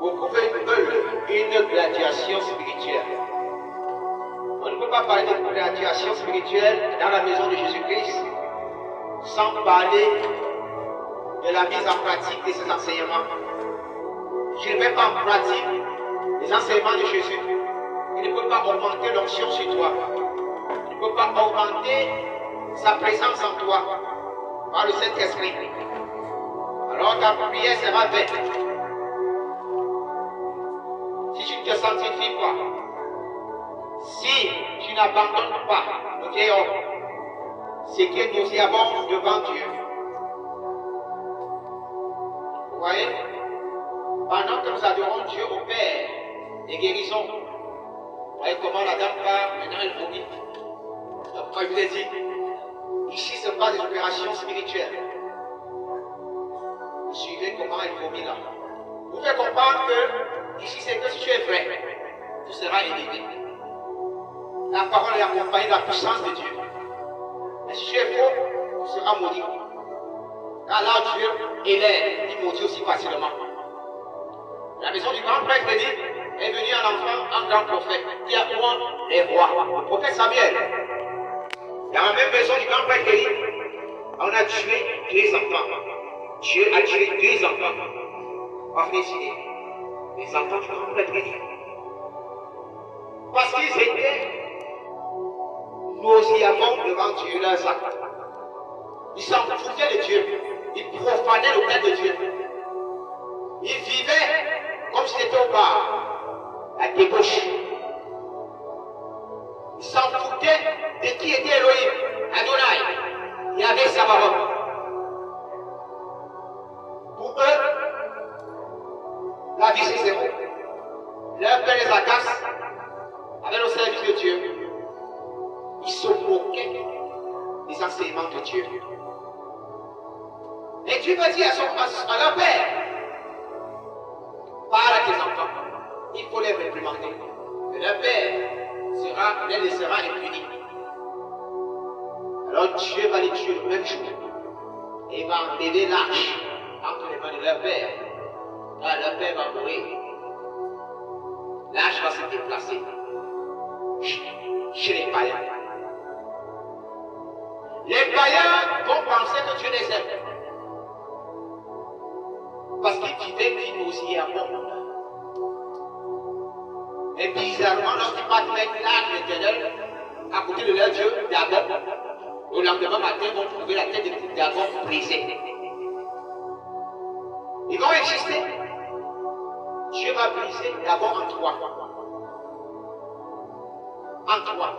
Beaucoup veulent une gladiation spirituelle. On ne peut pas parler de gladiation spirituelle dans la maison de Jésus-Christ sans parler de la mise en pratique de ses enseignements. Je ne mets pas en pratique les enseignements de Jésus. Il ne peut pas augmenter l'onction sur toi. Il ne peut pas augmenter sa présence en toi par le Saint-Esprit. Alors ta prière sera vaine. Si tu ne te sanctifies pas, si tu n'abandonnes pas le vieil homme, ce qui est nauséabond devant Dieu. Vous voyez, pendant que nous adorons Dieu au Père des guérisons, vous voyez comment la dame part, maintenant elle vomit. Après, je vous ai dit, ici ce n'est pas des opérations spirituelles. Vous suivez comment elle vomit là. Vous pouvez comprendre que ici c'est que si tu es vrai, tu seras élevé. La parole est accompagnée de la puissance de Dieu. Mais si tu es faux, tu seras maudit. Car là Dieu élève, il maudit aussi facilement. La maison du grand prêtre dit, est venu un enfant, un grand prophète, qui a point les rois. Le prophète Samuel. Dans la même maison du grand prêtre dit, on a tué 2 enfants. Dieu a tué 2 enfants. On va décider. Les enfants du grand prêtre dit. Parce qu'ils étaient nauséabonds devant Dieu, leurs actes. Ils s'en foutaient de Dieu. Ils profanaient l'autel de Dieu. Ils vivaient comme si c'était au bar, la débauche. Ils s'en foutaient de qui était Elohim, Adonai. Il y avait Sabaoth. Pour eux, la vie c'est zéro. Leur père les agace avec le service de Dieu. Ils se moquaient des enseignements de Dieu. Et Dieu va dire à leur père, parle à tes enfants, il faut les réprimander. Et leur père les laissera impunis. Alors Dieu va les tuer le même jour. Et il va enlever l'arche entre les mains de leur père. Car leur père va mourir. L'arche va se déplacer chez les païens. Les païens vont penser que Dieu les aime. Parce qu'ils vivaient une vie nauséabonde. Et bizarrement, lorsqu'ils partent mettre l'arche de l'Éternel à côté de leur Dieu, Dagon, le lendemain matin, ils vont trouver la tête de Dagon brisée. Ils vont exister. Dieu va briser Dagon en 3. En 3.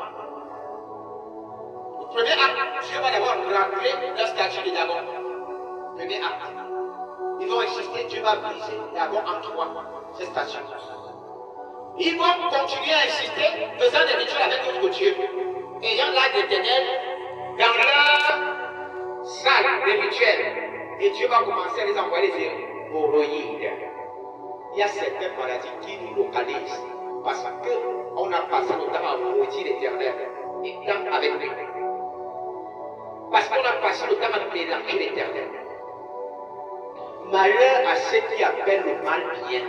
Le premier acte, Dieu va d'abord remplir la statue de Dagon. Premier acte. Ils vont exister, Dieu va briser Dagon en 3. Cette statue. Ils vont continuer à exister, faisant des rituels avec d'autres dieux, ayant l'âge d'Éternel dans leur salle des rituels. Et Dieu va commencer à les envoyer les hémorroïdes. Il y a certaines maladies qui nous localisent parce qu'on a passé notre temps à maudire l'Éternel et tant avec lui. Parce qu'on a passé le temps à mélanger l'Éternel. Malheur à ceux qui appellent le mal bien.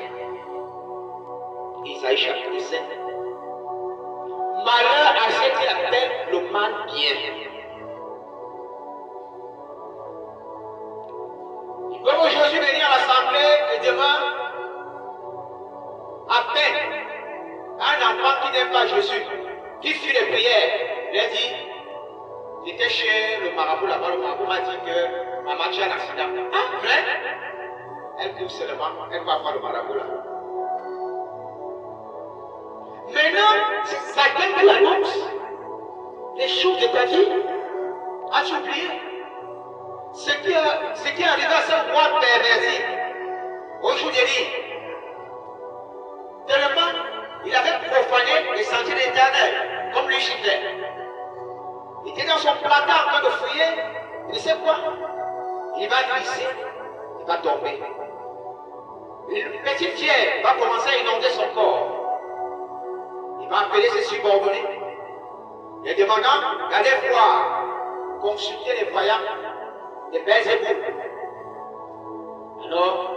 Isaïe chapitre 7. Malheur à ceux qui appellent le mal bien. Ils peuvent aujourd'hui venir à l'assemblée et demain, à peine, un enfant qui n'aime pas Jésus, qui fuit les prières, il a dit, j'étais chez le marabout là-bas, le marabout m'a dit que maman a un accident. Ah, vrai? Elle court seulement, elle va voir le marabout là. Maintenant, ça quelqu'un qui annonce les choses de ta vie. As-tu oublié? Ce qui est arrivé à ce roi perverti, aujourd'hui, tellement il avait profané les sentiers de l'Éternel, comme lui chiffrait. Il était dans son placard en train de fouiller, il ne sait quoi. Il va glisser, il va tomber. Une petite fièvre va commencer à inonder son corps. Il va appeler ses subordonnés. Les demandant d'aller voir, consulter les voyants, les Belzébuth. Alors,